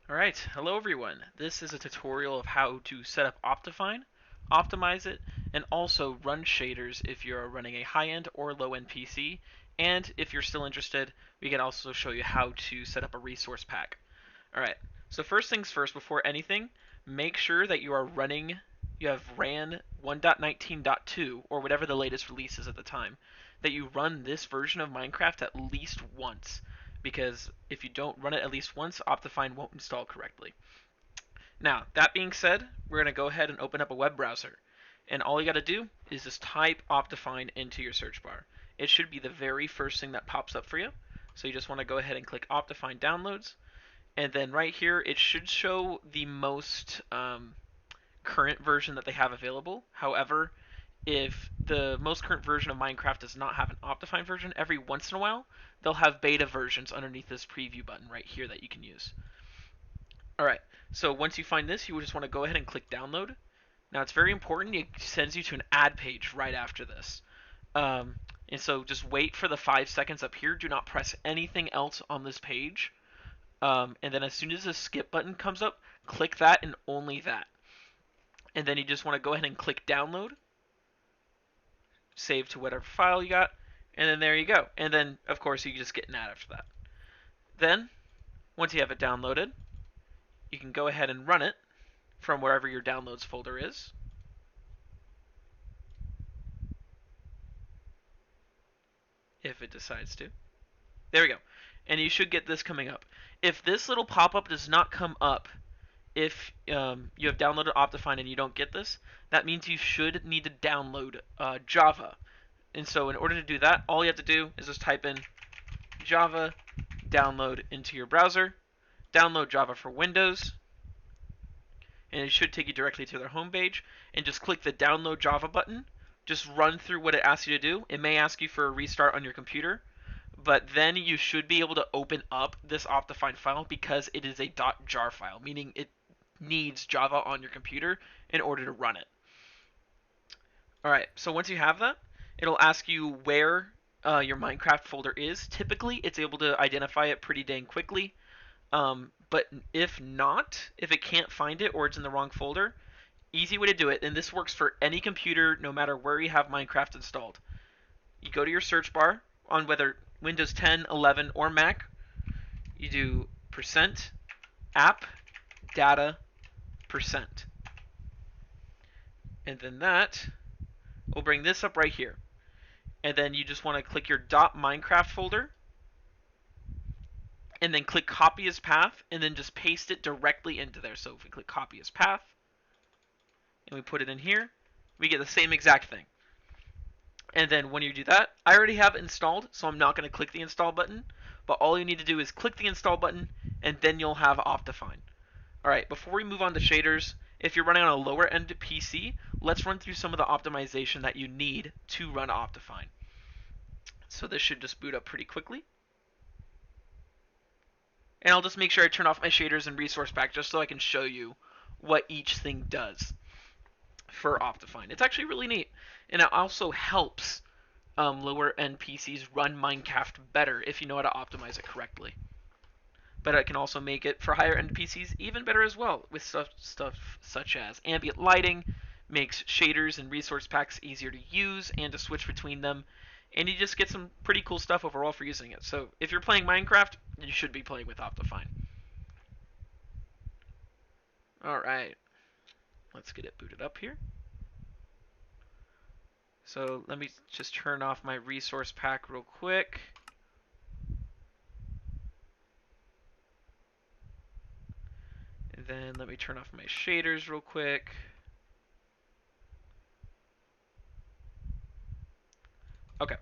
Alright, hello everyone. This is a tutorial of how to set up Optifine, optimize it, and also run shaders if you're running a high-end or low-end PC. And if you're still interested, we can also show you how to set up a resource pack. Alright, so first things first, before anything, make sure that you have ran 1.19.2, or whatever the latest release is at the time, that you run this version of Minecraft at least once, because if you don't run it at least once, Optifine won't install correctly. Now, that being said, we're going to go ahead and open up a web browser. And all you got to do is just type Optifine into your search bar. It should be the very first thing that pops up for you. So you just want to go ahead and click Optifine Downloads. And then right here, it should show the most current version that they have available. However, if the most current version of Minecraft does not have an Optifine version, every once in a while, they'll have beta versions underneath this preview button right here that you can use. Alright, so once you find this, you just want to go ahead and click download. Now it's very important, it sends you to an ad page right after this. And so just wait for the 5 seconds up here. Do not press anything else on this page. And then as soon as the skip button comes up, click that and only that. And then you just want to go ahead and click download. Save to whatever file you got. And then there you go. And then, of course, you just get an ad after that. Then, once you have it downloaded, you can go ahead and run it from wherever your downloads folder is. If it decides to. There we go. And you should get this coming up. If this little pop-up does not come up, if you have downloaded Optifine and you don't get this, that means you should need to download Java. And so in order to do that, all you have to do is just type in Java download into your browser, download Java for Windows, and it should take you directly to their homepage, and just click the download Java button. Just run through what it asks you to do. It may ask you for a restart on your computer, but then you should be able to open up this Optifine file because it is a .jar file, meaning it needs Java on your computer in order to run it. Alright, so once you have that, it'll ask you where your Minecraft folder is. Typically, it's able to identify it pretty dang quickly. But if not, if it can't find it or it's in the wrong folder, easy way to do it, and this works for any computer no matter where you have Minecraft installed. You go to your search bar on whether Windows 10, 11, or Mac. You do %app data %. And then that will bring this up right here. And then you just want to click your .minecraft folder and then click copy as path and then just paste it directly into there. So if we click copy as path and we put it in here, we get the same exact thing. And then when you do that, I already have it installed, so I'm not going to click the install button. But all you need to do is click the install button, and then you'll have Optifine. Alright, before we move on to shaders, if you're running on a lower end PC, let's run through some of the optimization that you need to run Optifine. So this should just boot up pretty quickly. And I'll just make sure I turn off my shaders and resource pack just so I can show you what each thing does for Optifine. It's actually really neat, and it also helps lower end PCs run Minecraft better if you know how to optimize it correctly. But it can also make it for higher end PCs even better as well, with stuff such as ambient lighting, makes shaders and resource packs easier to use and to switch between them, and you just get some pretty cool stuff overall for using it. So if you're playing Minecraft, you should be playing with Optifine. Alright, let's get it booted up here. So let me just turn off my resource pack real quick. And then let me turn off my shaders real quick. Okay,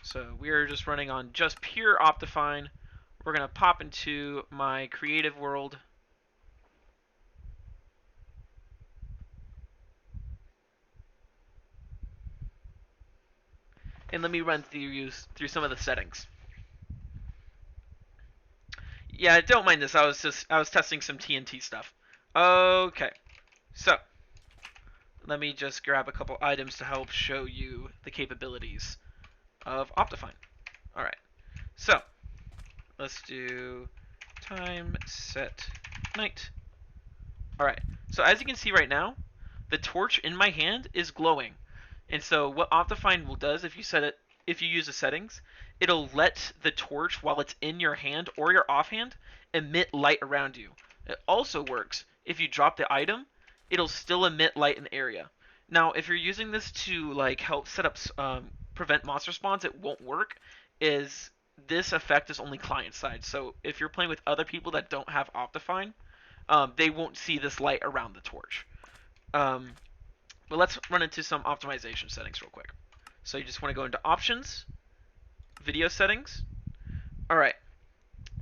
so we are just running on just pure Optifine. We're going to pop into my creative world. And let me run through some of the settings. Yeah, don't mind this. I was testing some TNT stuff. Okay, so let me just grab a couple items to help show you the capabilities of Optifine. Alright, so let's do time set Ignite. Alright, so as you can see right now, the torch in my hand is glowing. And so what Optifine will does if you use the settings, it'll let the torch while it's in your hand or your offhand emit light around you. It also works if you drop the item, it'll still emit light in the area. Now, if you're using this to like help set up prevent monster spawns, it won't work. Is this effect is only client side. So if you're playing with other people that don't have Optifine, they won't see this light around the torch. But let's run into some optimization settings real quick. So you just want to go into options, video settings. Alright,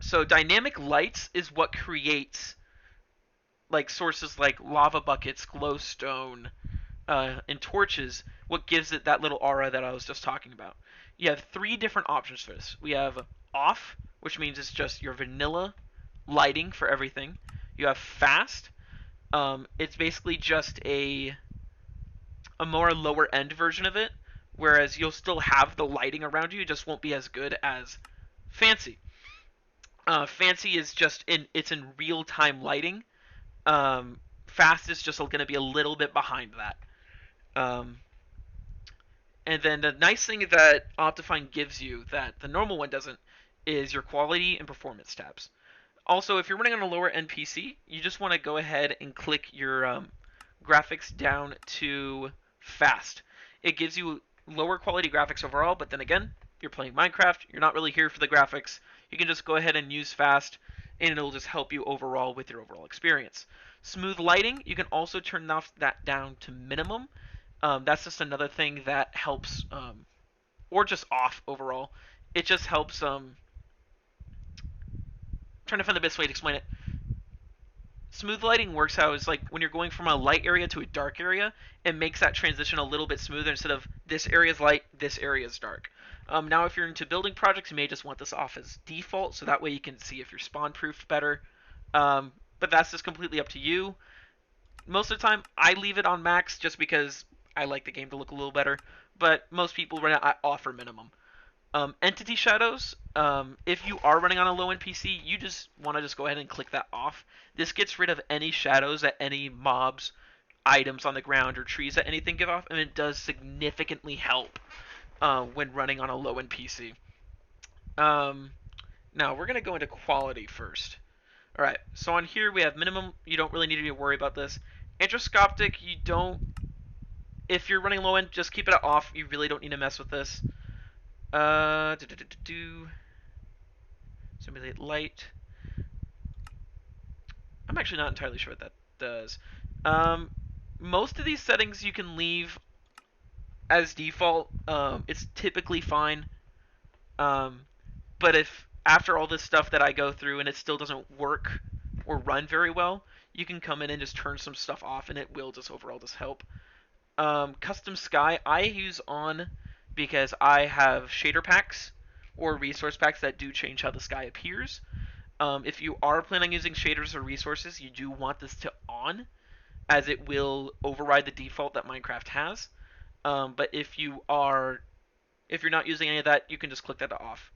so dynamic lights is what creates like sources like lava buckets, glowstone, and torches, what gives it that little aura that I was just talking about. You have 3 different options for this. We have off, which means it's just your vanilla lighting for everything. You have fast. It's basically just a more lower end version of it, whereas you'll still have the lighting around you, it just won't be as good as fancy. Fancy is just it's in real time lighting. Fast is just going to be a little bit behind that. And then the nice thing that Optifine gives you that the normal one doesn't is your quality and performance tabs. Also, if you're running on a lower end PC, you just want to go ahead and click your graphics down to fast. It gives you lower quality graphics overall, but then again, you're playing Minecraft, you're not really here for the graphics. You can just go ahead and use fast, and it'll just help you overall with your overall experience. Smooth lighting, you can also turn that down to minimum. That's just another thing that helps, or just off overall. It just helps, trying to find the best way to explain it. Smooth lighting works how is like when you're going from a light area to a dark area, it makes that transition a little bit smoother instead of this area is light, this area is dark. Now, if you're into building projects, you may just want this off as default, so that way you can see if you're spawn-proofed better. But that's just completely up to you. Most of the time, I leave it on max just because I like the game to look a little better, but most people run it off for minimum. Entity shadows, if you are running on a low-end PC, you just want to just go ahead and click that off. This gets rid of any shadows that any mobs, items on the ground, or trees that anything give off, and it does significantly help when running on a low-end PC. Now, we're going to go into quality first. Alright, so on here we have minimum, you don't really need to worry about this. Anthropscopic, you don't, if you're running low-end, just keep it off, you really don't need to mess with this. Simulate light. I'm actually not entirely sure what that does. Most of these settings you can leave as default. It's typically fine. But if after all this stuff that I go through and it still doesn't work or run very well, you can come in and just turn some stuff off and it will just overall just help. Custom sky I use on because I have shader packs or resource packs that do change how the sky appears. If you are planning on using shaders or resources, you do want this to on, as it will override the default that Minecraft has. But if you're not using any of that, you can just click that off.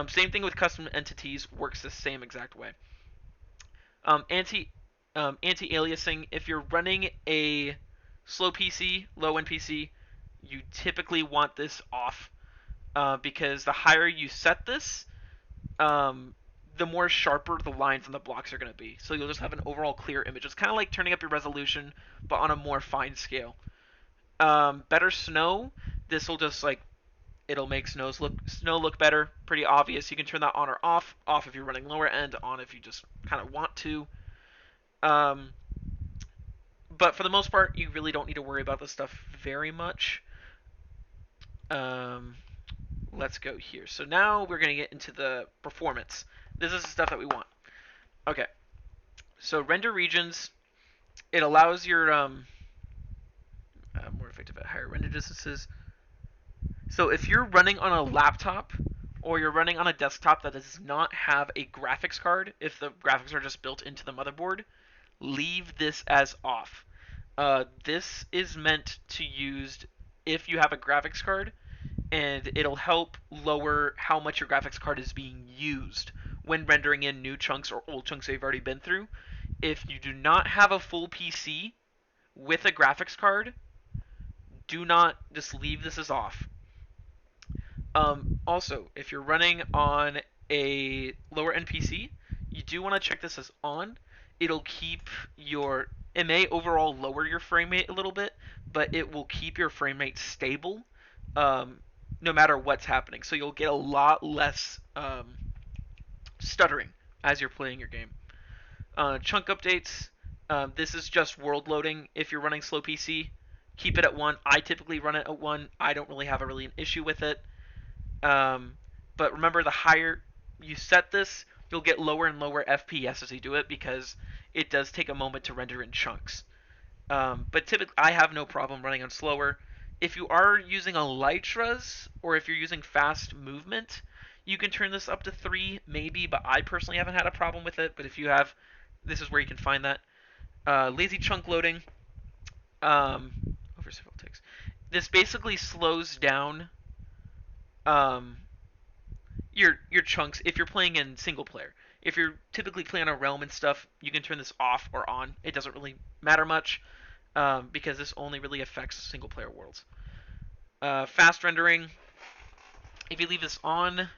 Same thing with custom entities, works the same exact way. Anti-aliasing, if you're running a slow PC, low-end PC, you typically want this off because the higher you set this, the more sharper the lines on the blocks are going to be. So you'll just have an overall clear image. It's kind of like turning up your resolution, but on a more fine scale. Better snow, this will just like, it'll make snow look better, pretty obvious. You can turn that on or off. Off if you're running lower end, on if you just kind of want to. But for the most part, you really don't need to worry about this stuff very much. Let's go here. So now we're going to get into the performance. This is the stuff that we want. Okay. So render regions, it allows your more effective at higher render distances. So if you're running on a laptop or you're running on a desktop that does not have a graphics card, if the graphics are just built into the motherboard, leave this as off. This is meant to use if you have a graphics card, and it'll help lower how much your graphics card is being used when rendering in new chunks or old chunks they've already been through. if you do not have a full PC with a graphics card, do not just leave this as off. Also, if you're running on a lower end PC, you do want to check this as on. It'll keep your, it may overall lower your frame rate a little bit, but it will keep your frame rate stable um, no matter what's happening. So you'll get a lot less stuttering as you're playing your game. Chunk updates. This is just world loading. If you're running slow PC, keep it at 1. I typically run it at 1. I don't really have an issue with it. But remember, the higher you set this, you'll get lower and lower FPS as you do it because it does take a moment to render in chunks. But typically, I have no problem running on slower. If you are using a Lytras or if you're using fast movement, you can turn this up to 3 maybe, but I personally haven't had a problem with it. But if you have, this is where you can find that. Lazy chunk loading. Over several ticks. This basically slows down your chunks if you're playing in single player. If you're typically playing on a realm and stuff, you can turn this off or on. It doesn't really matter much because this only really affects single player worlds. Fast rendering. If you leave this on,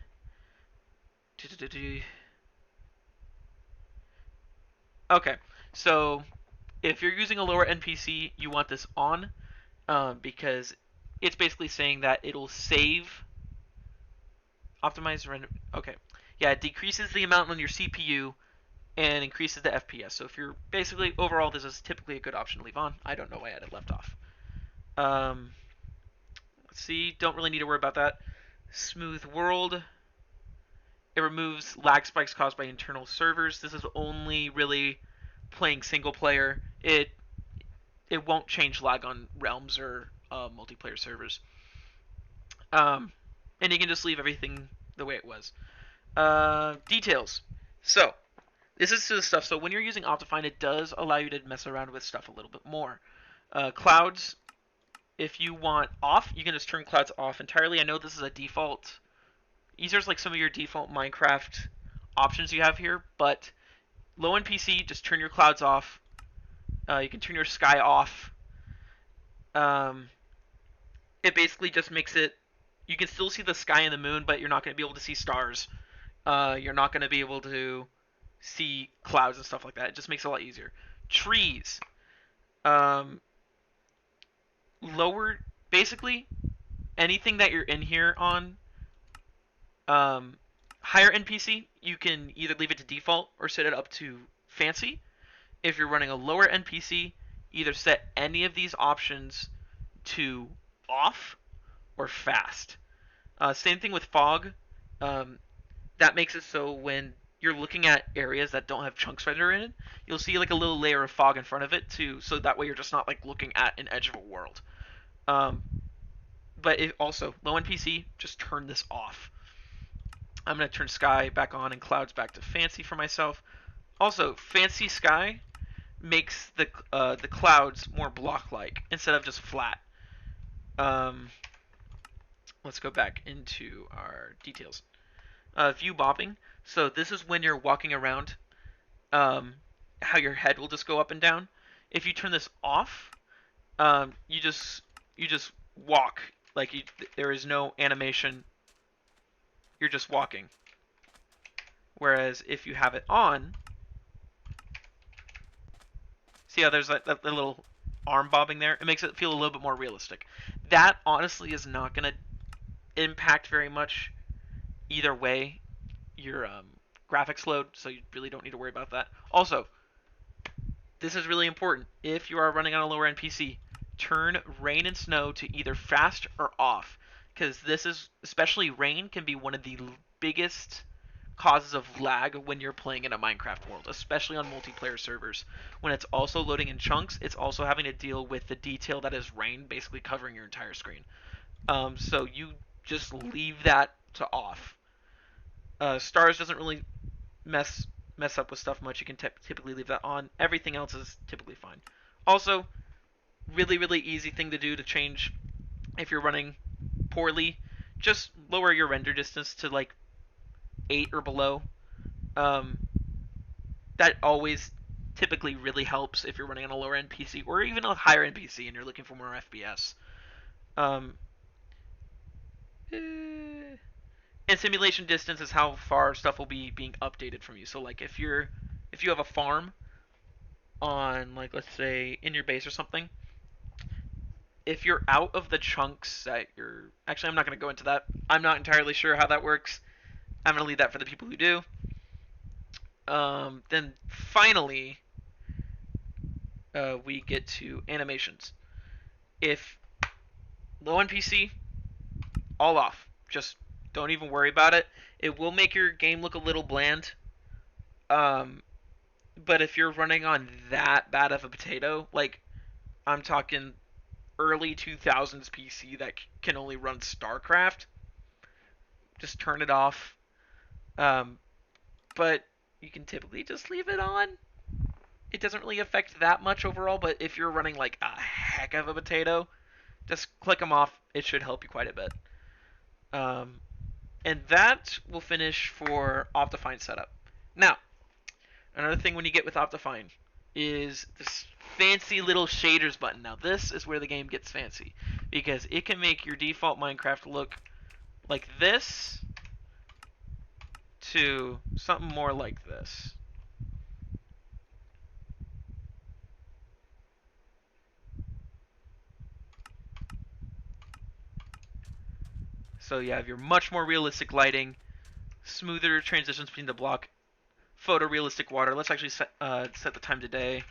okay. So if you're using a lower NPC, you want this on because it's basically saying that it'll save. Optimize render. Okay. Yeah, it decreases the amount on your CPU and increases the FPS. So if you're basically overall, this is typically a good option to leave on. I don't know why I had it left off. Let's see. Don't really need to worry about that. Smooth world. It removes lag spikes caused by internal servers. This is only really playing single player. It won't change lag on realms or multiplayer servers. And you can just leave everything the way it was. Details. So, this is the stuff. So when you're using Optifine, it does allow you to mess around with stuff a little bit more. Clouds, if you want off, you can just turn clouds off entirely. I know this is a default. These are like some of your default Minecraft options you have here, but low end PC, just turn your clouds off. You can turn your sky off. It basically just makes it, you can still see the sky and the moon, but you're not going to be able to see stars. You're not going to be able to see clouds and stuff like that. It just makes it a lot easier. Trees. Lower, basically, anything that you're in here on, higher NPC, you can either leave it to default or set it up to fancy. If you're running a lower NPC, either set any of these options to off or fast. Same thing with fog. That makes it so when you're looking at areas that don't have chunks render in it, you'll see like a little layer of fog in front of it too, so that way you're just not like looking at an edge of a world. But also, low end PC, just turn this off. I'm going to turn sky back on and clouds back to fancy for myself. Also, fancy sky makes the clouds more block-like instead of just flat. Let's go back into our details. View bobbing. So this is when you're walking around, how your head will just go up and down. If you turn this off, you just walk like there is no animation. You're just walking. Whereas if you have it on, see how there's that little arm bobbing there? It makes it feel a little bit more realistic. That honestly is not going to impact very much either way your graphics load, so you really don't need to worry about that. Also, this is really important. If you are running on a lower end PC, turn rain and snow to either fast or off, because this is, especially rain, can be one of the biggest causes of lag when you're playing in a Minecraft world, especially on multiplayer servers. When it's also loading in chunks, it's also having to deal with the detail that is rain basically covering your entire screen. So you just leave that to off. Stars doesn't really mess up with stuff much. You can typically leave that on. Everything else is typically fine. Also, really easy thing to do to change if you're running poorly, just lower your render distance to like 8 or below. That always typically really helps if you're running on a lower end PC or even a higher end PC and you're looking for more FPS. Um, and simulation distance is how far stuff will be being updated from you. So like if you have a farm on, like, let's say in your base or something, if you're out of the chunks that you're actually, I'm not going to go into that. I'm not entirely sure how that works. I'm going to leave that for the people who do. Then finally, we get to animations. If low on PC, all off. Just don't even worry about it. It will make your game look a little bland. Um, but if you're running on that bad of a potato, like I'm talking early 2000s PC that can only run StarCraft, just turn it off. Um, but you can typically just leave it on. It doesn't really affect that much overall, but if you're running like a heck of a potato, just click them off. It should help you quite a bit. And that will finish for Optifine setup. Now, another thing when you get with Optifine is this fancy little shaders button. Now, this is where the game gets fancy because it can make your default Minecraft look like this to something more like this. So you have your much more realistic lighting, smoother transitions between the block, photorealistic water. Let's actually set the time today.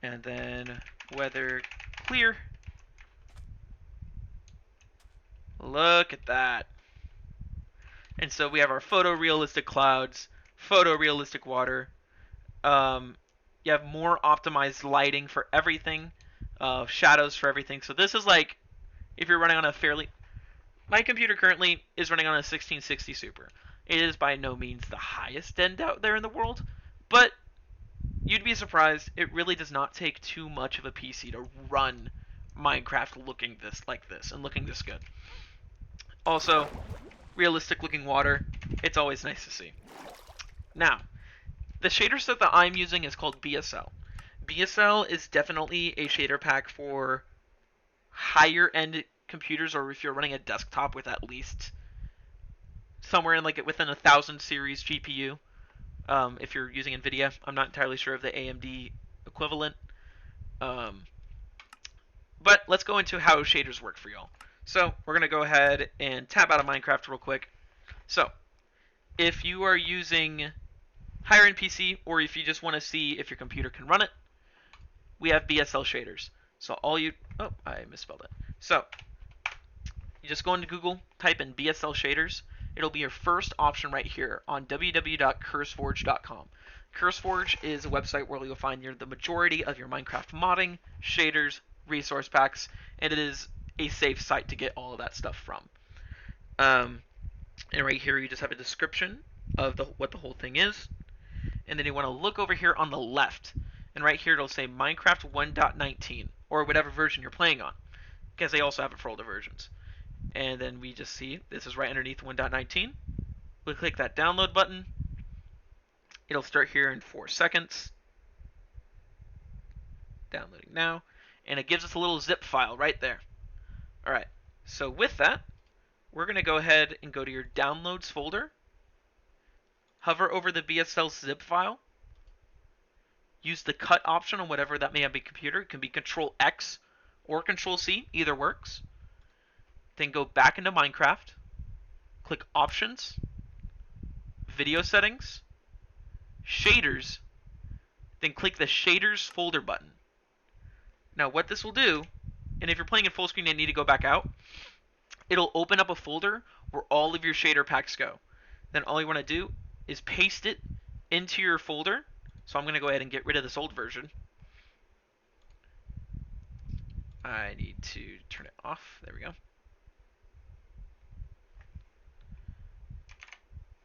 And then weather clear. Look at that. And so we have our photorealistic clouds, photorealistic water. You have more optimized lighting for everything, shadows for everything. So this is like if you're running on a fairly... My computer currently is running on a 1660 Super. It is by no means the highest end out there in the world, but you'd be surprised. It really does not take too much of a PC to run Minecraft looking like this and looking this good. Also, realistic looking water. It's always nice to see. Now, the shader set that I'm using is called BSL. BSL is definitely a shader pack for higher end computers, or if you're running a desktop with at least somewhere in like within 1,000 series GPU. If you're using NVIDIA, I'm not entirely sure of the AMD equivalent. But let's go into how shaders work for y'all. So we're going to go ahead and tab out of Minecraft real quick. So if you are using higher end PC, or if you just want to see if your computer can run it, we have BSL shaders. So I misspelled it. So you just go into Google, type in BSL shaders. It'll be your first option right here on www.curseforge.com. CurseForge is a website where you'll find the majority of your Minecraft modding, shaders, resource packs, and it is a safe site to get all of that stuff from. And right here you just have a description of what the whole thing is. And then you want to look over here on the left. And right here it'll say Minecraft 1.19 or whatever version you're playing on, because they also have it for older versions. And then we just see this is right underneath 1.19. We'll click that download button. It'll start here in 4 seconds. Downloading now. And it gives us a little zip file right there. Alright, so with that, we're going to go ahead and go to your downloads folder. Hover over the BSL zip file. Use the cut option on whatever that may have be computer. It can be Control X or Control C, either works. Then go back into Minecraft, click Options, Video Settings, Shaders, then click the Shaders folder button. Now what this will do, and if you're playing in full screen and need to go back out, it'll open up a folder where all of your shader packs go. Then all you want to do is paste it into your folder. So I'm going to go ahead and get rid of this old version. I need to turn it off. There we go.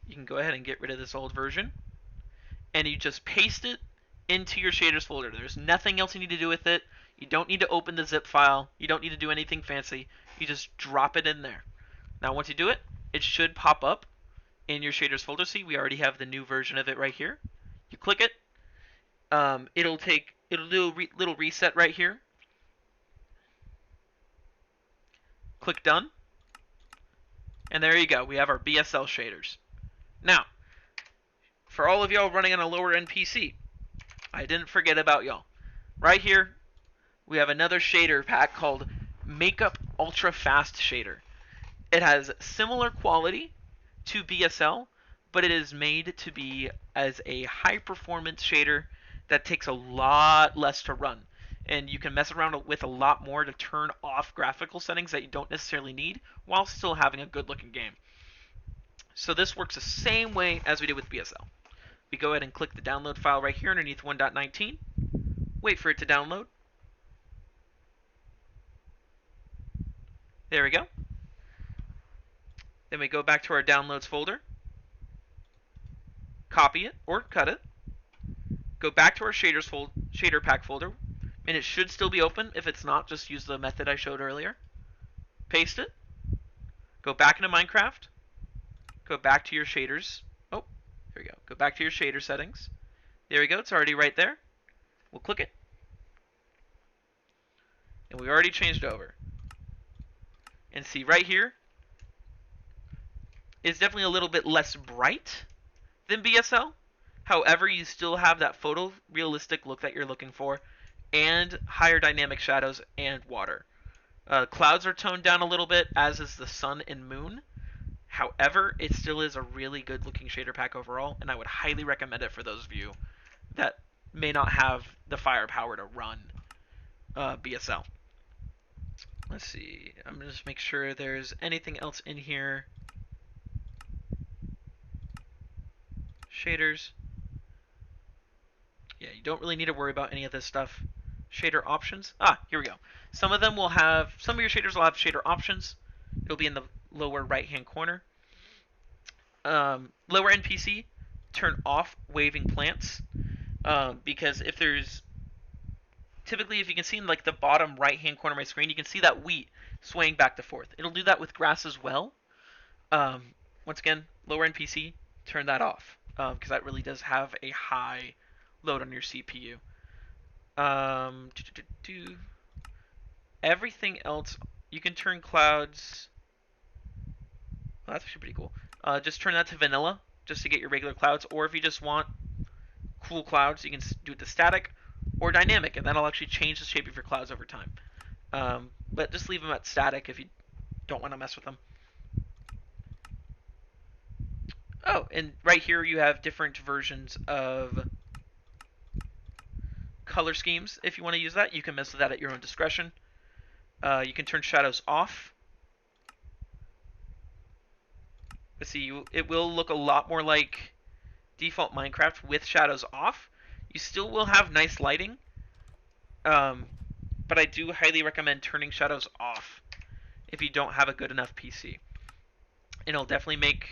You can go ahead and get rid of this old version. And you just paste it into your shaders folder. There's nothing else you need to do with it. You don't need to open the zip file. You don't need to do anything fancy. You just drop it in there. Now once you do it, it should pop up in your shaders folder. See, we already have the new version of it right here. You click it. It'll do a little reset right here. Click done. And there you go. We have our BSL shaders. Now, for all of y'all running on a lower end PC, I didn't forget about y'all. Right here, we have another shader pack called Makeup Ultra Fast Shader. It has similar quality to BSL, but it is made to be as a high performance shader that takes a lot less to run. And you can mess around with a lot more to turn off graphical settings that you don't necessarily need while still having a good looking game. So this works the same way as we did with BSL. We go ahead and click the download file right here underneath 1.19. Wait for it to download. There we go. Then we go back to our downloads folder, copy it or cut it, go back to our shader pack folder, and it should still be open. If it's not, just use the method I showed earlier. Paste it, go back into Minecraft, go back to your shaders. Oh, here we go. Go back to your shader settings. There we go. It's already right there. We'll click it, and we already changed over. And see right here, it's definitely a little bit less bright than BSL. However, you still have that photorealistic look that you're looking for, and higher dynamic shadows and water. Clouds are toned down a little bit, as is the sun and moon. However, it still is a really good looking shader pack overall, and I would highly recommend it for those of you that may not have the firepower to run BSL. Let's see. I'm going to just make sure there's anything else in here. Shaders. Yeah, you don't really need to worry about any of this stuff. Shader options. Here we go. Some of your shaders will have shader options. It'll be in the lower right hand corner. Lower end PC, turn off waving plants. Because typically if you can see in like the bottom right hand corner of my screen, you can see that wheat swaying back and forth. It'll do that with grass as well. Once again, lower end PC, turn that off. Because that really does have a high load on your CPU. Everything else, you can turn clouds. Well, that's actually pretty cool. Just turn that to vanilla, just to get your regular clouds. Or if you just want cool clouds, you can do it to static or dynamic, and that'll actually change the shape of your clouds over time. But just leave them at static if you don't want to mess with them. Oh, and right here you have different versions of color schemes. If you want to use that, you can mess with that at your own discretion. You can turn shadows off. Let's see, it will look a lot more like default Minecraft with shadows off. You still will have nice lighting, but I do highly recommend turning shadows off if you don't have a good enough PC. It'll definitely make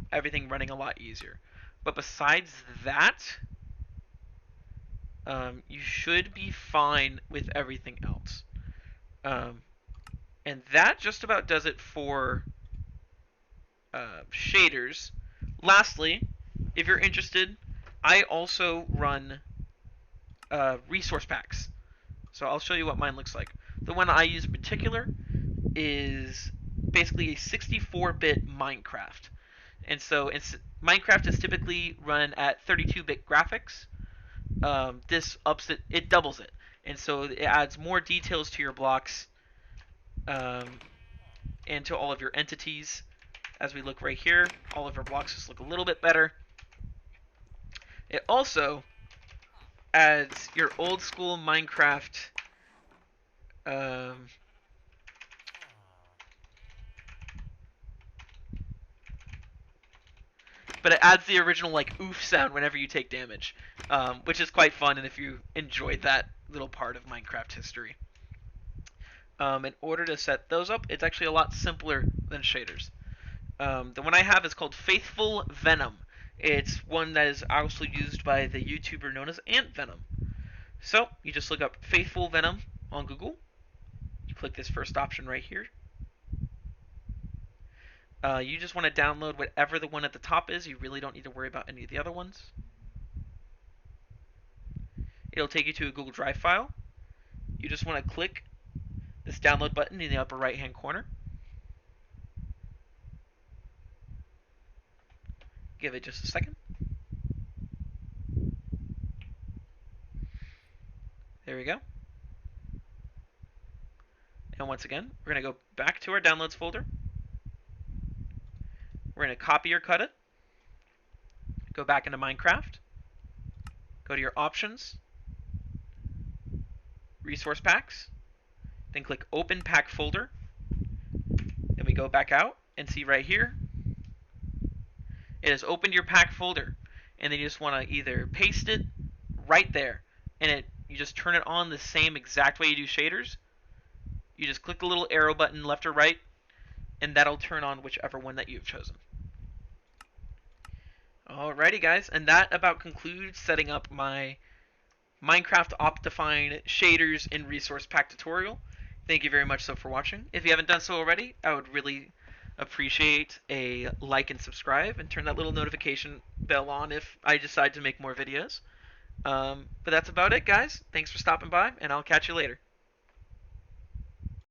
everything running a lot easier. But besides that, you should be fine with everything else. And that just about does it for shaders. Lastly, if you're interested, I also run resource packs. So I'll show you what mine looks like. The one I use in particular is basically a 64-bit Minecraft. And so Minecraft is typically run at 32-bit graphics. This ups it, it doubles it. And so it adds more details to your blocks and to all of your entities. As we look right here, all of our blocks just look a little bit better. It also adds your old school Minecraft but it adds the original like oof sound whenever you take damage, which is quite fun. And if you enjoyed that little part of Minecraft history, in order to set those up, it's actually a lot simpler than shaders. The one I have is called Faithful Venom. It's one that is also used by the YouTuber known as Ant Venom. So you just look up Faithful Venom on Google. You click this first option right here. You just want to download whatever the one at the top is. You really don't need to worry about any of the other ones. it'll take you to a Google Drive file. You just want to click this download button in the upper right hand corner. Give it just a second. There we go. And once again, we're going to go back to our downloads folder. We're going to copy or cut it. Go back into Minecraft. Go to your options, resource packs, then click open pack folder. Then we go back out and see right here, it has opened your pack folder. And then you just want to either paste it right there, and you just turn it on the same exact way you do shaders. You just click the little arrow button left or right, and that'll turn on whichever one that you've chosen. Alrighty guys, and that about concludes setting up my Minecraft Optifine shaders in resource pack tutorial. Thank you very much so for watching. If you haven't done so already, I would really appreciate a like and subscribe, and turn that little notification bell on if I decide to make more videos. But that's about it, guys. Thanks for stopping by, and I'll catch you later.